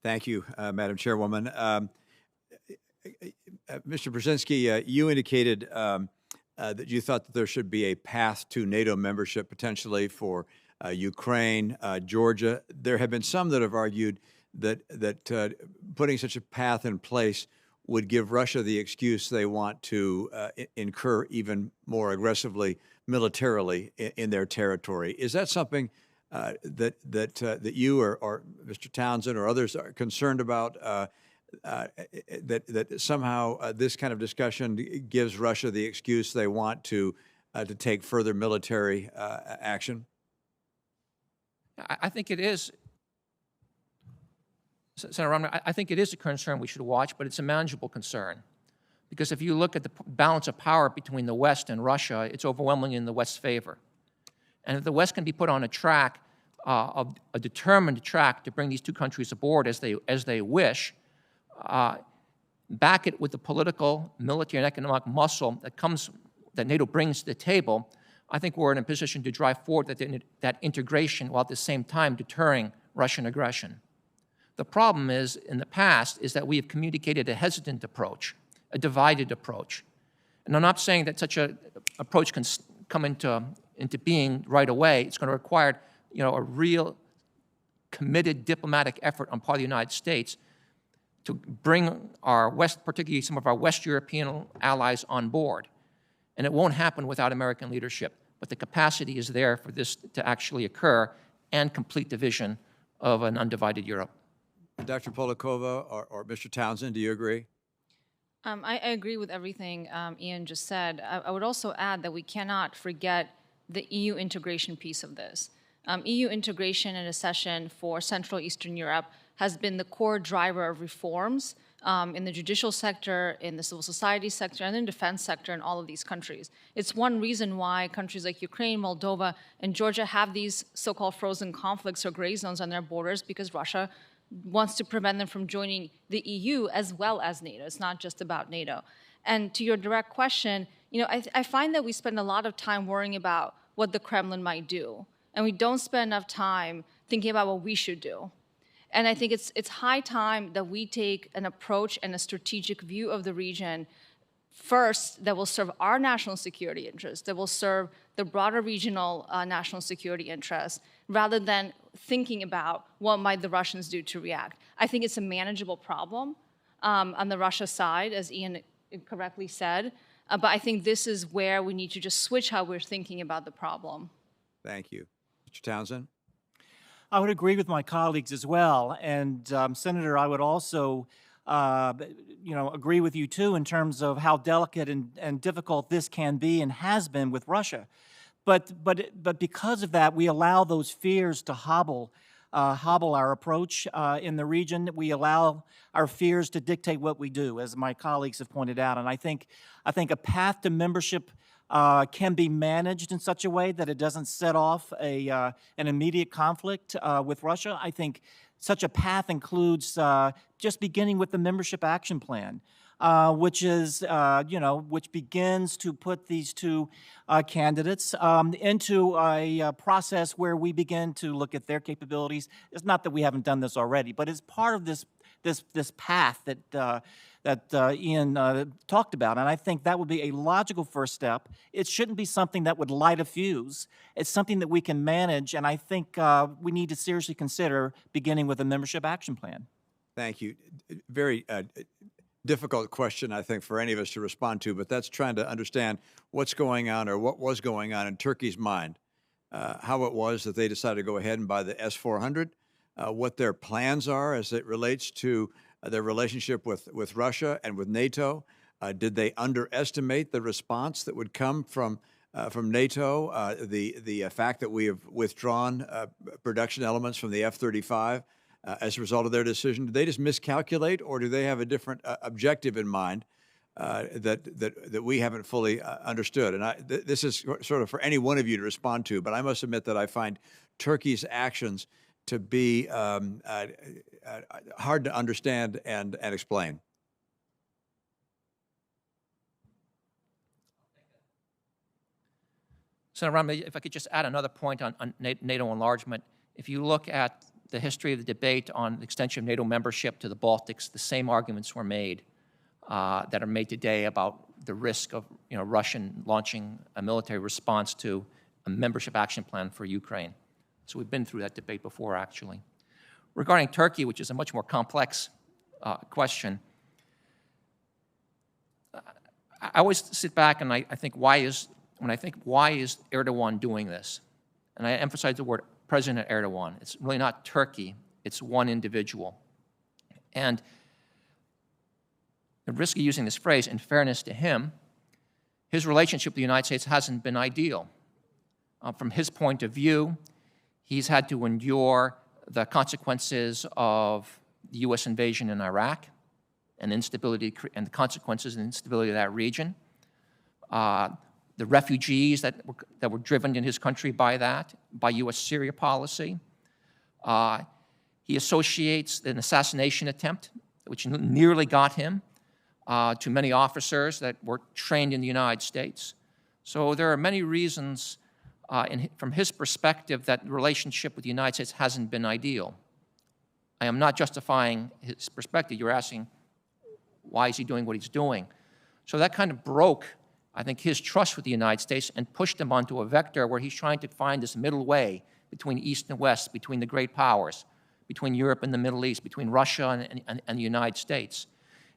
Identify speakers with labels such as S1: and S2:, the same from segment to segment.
S1: Thank you, Madam Chairwoman. Mr. Brzezinski, you indicated that you thought that there should be a path to NATO membership potentially for Ukraine, Georgia. There have been some that have argued that putting such a path in place would give Russia the excuse they want to incur even more aggressively militarily in their territory. Is that something that you or Mr. Townsend or others are concerned about? That somehow this kind of discussion gives Russia the excuse they want to take further military action?
S2: I think it is, Senator Romney, I think it is a concern we should watch, but it's a manageable concern. Because if you look at the balance of power between the West and Russia, it's overwhelmingly in the West's favor. And if the West can be put on a track, a determined track to bring these two countries aboard as they wish, back it with the political, military, and economic muscle that NATO brings to the table, I think we're in a position to drive forward that integration while at the same time deterring Russian aggression. The problem is, in the past, is that we have communicated a hesitant approach, a divided approach. And I'm not saying that such an approach can come into being right away. It's going to require, a real committed diplomatic effort on part of the United States to bring particularly some of our West European allies on board. And it won't happen without American leadership. But the capacity is there for this to actually occur and complete the vision of an undivided Europe.
S1: Dr. Polikova or Mr. Townsend, do you agree?
S3: I agree with everything Ian just said. I would also add that we cannot forget the EU integration piece of this. EU integration and accession for Central Eastern Europe has been the core driver of reforms in the judicial sector, in the civil society sector, and in the defense sector in all of these countries. It's one reason why countries like Ukraine, Moldova, and Georgia have these so-called frozen conflicts or gray zones on their borders, because Russia wants to prevent them from joining the EU as well as NATO. It's not just about NATO. And to your direct question, I find that we spend a lot of time worrying about what the Kremlin might do, and we don't spend enough time thinking about what we should do. And I think it's high time that we take an approach and a strategic view of the region first that will serve our national security interests, that will serve the broader regional national security interests, rather than thinking about what might the Russians do to react. I think it's a manageable problem on the Russia side, as Ian correctly said, but I think this is where we need to just switch how we're thinking about the problem.
S1: Thank you. Mr. Townsend?
S4: I would agree with my colleagues as well. And Senator, I would also agree with you too in terms of how delicate and difficult this can be and has been with Russia. But because of that, we allow those fears to hobble our approach in the region. We allow our fears to dictate what we do, as my colleagues have pointed out. And I think a path to membership can be managed in such a way that it doesn't set off an immediate conflict with Russia. I think such a path includes just beginning with the membership action plan, which begins to put these two candidates into a process where we begin to look at their capabilities. It's not that we haven't done this already, but it's part of this path that Ian talked about, and I think that would be a logical first step. It shouldn't be something that would light a fuse. It's something that we can manage, and I think we need to seriously consider beginning with a membership action plan.
S1: Thank you. Very difficult question, I think, for any of us to respond to, but that's trying to understand what's going on or what was going on in Turkey's mind, how it was that they decided to go ahead and buy the S-400, what their plans are as it relates to their relationship with Russia and with NATO. Did they underestimate the response that would come from NATO? The fact that we have withdrawn production elements from the F-35 as a result of their decision. Did they just miscalculate, or do they have a different objective in mind that we haven't fully understood? And this is sort of for any one of you to respond to, but I must admit that I find Turkey's actions to be hard to understand and explain.
S2: Senator Romney, if I could just add another point on NATO enlargement. If you look at the history of the debate on the extension of NATO membership to the Baltics, the same arguments were made that are made today about the risk of Russian launching a military response to a membership action plan for Ukraine. So we've been through that debate before, actually. Regarding Turkey, which is a much more complex question, I always sit back and I think, why is Erdogan doing this? And I emphasize the word President Erdogan. It's really not Turkey, it's one individual. And the risk of using this phrase, in fairness to him, his relationship with the United States hasn't been ideal. From his point of view, he's had to endure the consequences of the U.S. invasion in Iraq and instability and the consequences and instability of that region. The refugees that were driven in his country by that, by U.S. Syria policy. He associates an assassination attempt, which nearly got him, to many officers that were trained in the United States. So there are many reasons from his perspective that the relationship with the United States hasn't been ideal. I am not justifying his perspective. You're asking, why is he doing what he's doing? So that kind of broke, I think, his trust with the United States and pushed him onto a vector where he's trying to find this middle way between East and West, between the great powers, between Europe and the Middle East, between Russia and the United States.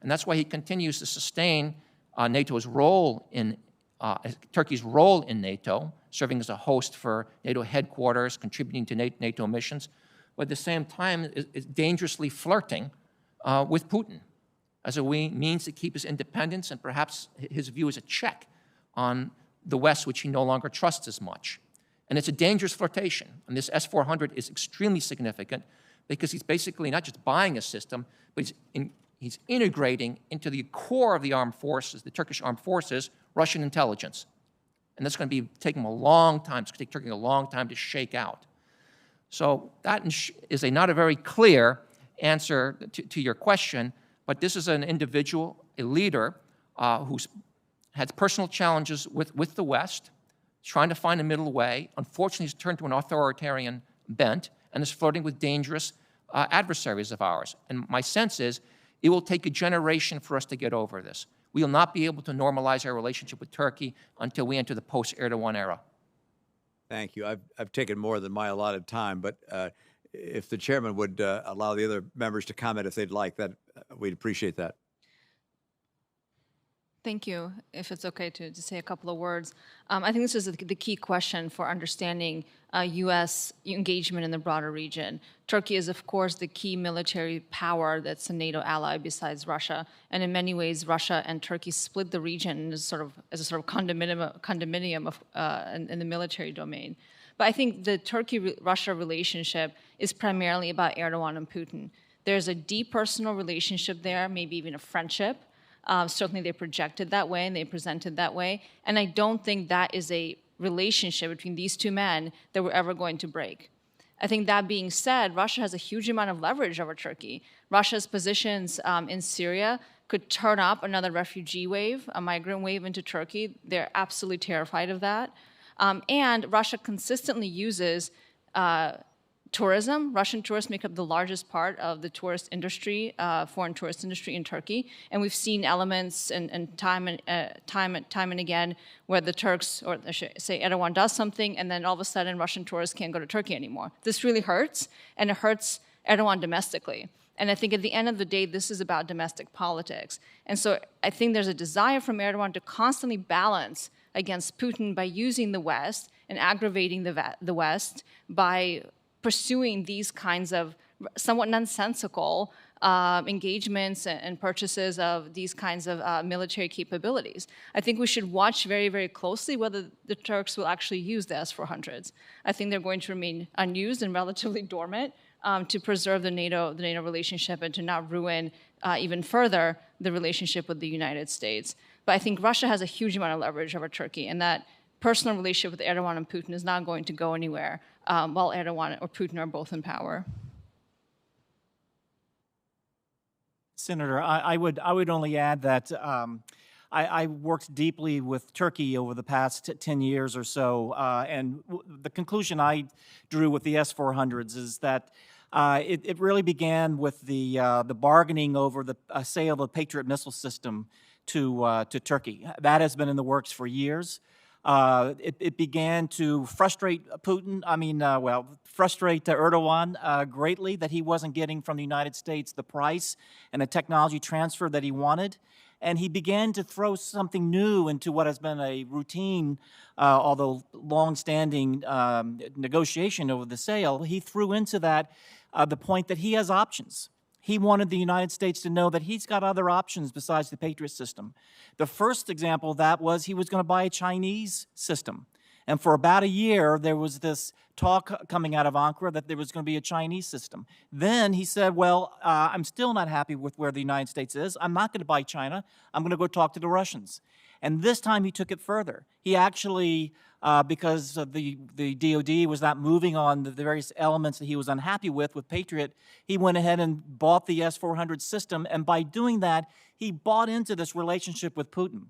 S2: And that's why he continues to sustain NATO's role in, Turkey's role in NATO, serving as a host for NATO headquarters, contributing to NATO missions, but at the same time is dangerously flirting with Putin as a means to keep his independence and perhaps his view as a check on the West, which he no longer trusts as much. And it's a dangerous flirtation. And this S-400 is extremely significant because he's basically not just buying a system, but he's integrating into the core of the armed forces, the Turkish armed forces, Russian intelligence. And that's going to be taking him a long time. It's going to take Turkey a long time to shake out. So that is not a very clear answer to your question, but this is an individual, a leader, who's had personal challenges with the West, trying to find a middle way. Unfortunately, he's turned to an authoritarian bent and is flirting with dangerous adversaries of ours. And my sense is it will take a generation for us to get over this. We will not be able to normalize our relationship with Turkey until we enter the post-Erdogan era.
S1: Thank you. I've taken more than my allotted time, but if the chairman would allow the other members to comment if they'd like, that we'd appreciate that.
S3: Thank you. If it's okay to say a couple of words. I think this is the key question for understanding U.S. engagement in the broader region. Turkey is, of course, the key military power that's a NATO ally besides Russia. And in many ways, Russia and Turkey split the region as a sort of condominium of, in the military domain. But I think the Turkey-Russia relationship is primarily about Erdogan and Putin. There's a deep personal relationship there, maybe even a friendship. Certainly they projected that way and they presented that way. And I don't think that is a relationship between these two men that we're ever going to break. I think that being said, Russia has a huge amount of leverage over Turkey. Russia's positions in Syria could turn up another refugee wave, a migrant wave into Turkey. They're absolutely terrified of that. And Russia consistently uses tourism. Russian tourists make up the largest part of the tourist industry, foreign tourist industry in Turkey. And we've seen elements and time and again where the Turks, or I should say Erdogan does something, and then all of a sudden Russian tourists can't go to Turkey anymore. This really hurts, and it hurts Erdogan domestically. And I think at the end of the day, this is about domestic politics. And so I think there's a desire from Erdogan to constantly balance against Putin by using the West and aggravating the West by pursuing these kinds of somewhat nonsensical engagements and purchases of these kinds of military capabilities. I think we should watch very, very closely whether the Turks will actually use the S-400s. I think they're going to remain unused and relatively dormant to preserve the NATO relationship and to not ruin even further the relationship with the United States. But I think Russia has a huge amount of leverage over Turkey, and that personal relationship with Erdogan and Putin is not going to go anywhere while Erdogan or Putin are both in power.
S4: Senator, I would only add that I worked deeply with Turkey over the past 10 years or so, and the conclusion I drew with the S-400s is that It really began with the bargaining over the sale of the Patriot missile system to Turkey. That has been in the works for years. It began to frustrate Putin, frustrate Erdogan greatly that he wasn't getting from the United States the price and the technology transfer that he wanted. And he began to throw something new into what has been a routine, although long-standing negotiation over the sale. He threw into that the point that he has options. He wanted the United States to know that he's got other options besides the Patriot system. The first example of that was he was going to buy a Chinese system. And for about a year, there was this talk coming out of Ankara that there was going to be a Chinese system. Then he said, well, I'm still not happy with where the United States is. I'm not going to buy China. I'm going to go talk to the Russians. And this time he took it further. He actually, because the DOD was not moving on the various elements that he was unhappy with Patriot, he went ahead and bought the S-400 system. And by doing that, he bought into this relationship with Putin.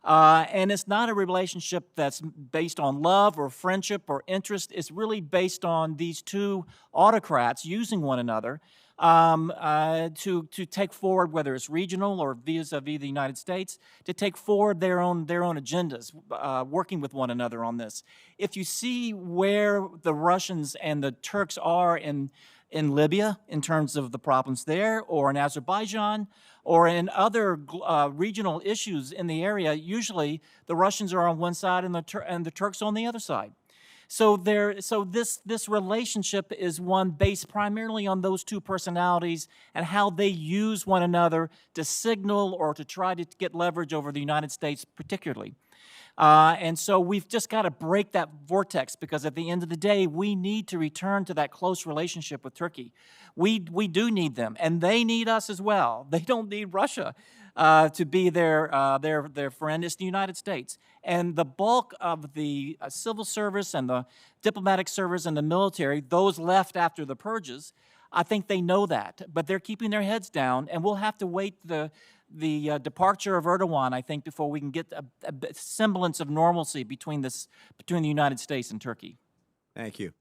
S4: And it's not a relationship that's based on love or friendship or interest. It's really based on these two autocrats using one another to take forward, whether it's regional or vis-a-vis the United States, to take forward their own agendas, working with one another on this. If you see where the Russians and the Turks are in Libya in terms of the problems there, or in Azerbaijan, or in other regional issues in the area, usually the Russians are on one side and the Turks on the other side. So this relationship is one based primarily on those two personalities and how they use one another to signal or to try to get leverage over the United States particularly. And so we've just got to break that vortex, because at the end of the day, we need to return to that close relationship with Turkey. We do need them, and they need us as well. They don't need Russia to be their friend. It's the United States. And the bulk of the civil service and the diplomatic service and the military, those left after the purges, I think they know that. But they're keeping their heads down, and we'll have to wait the departure of Erdogan, I think, before we can get a semblance of normalcy between the United States and Turkey.
S1: Thank you.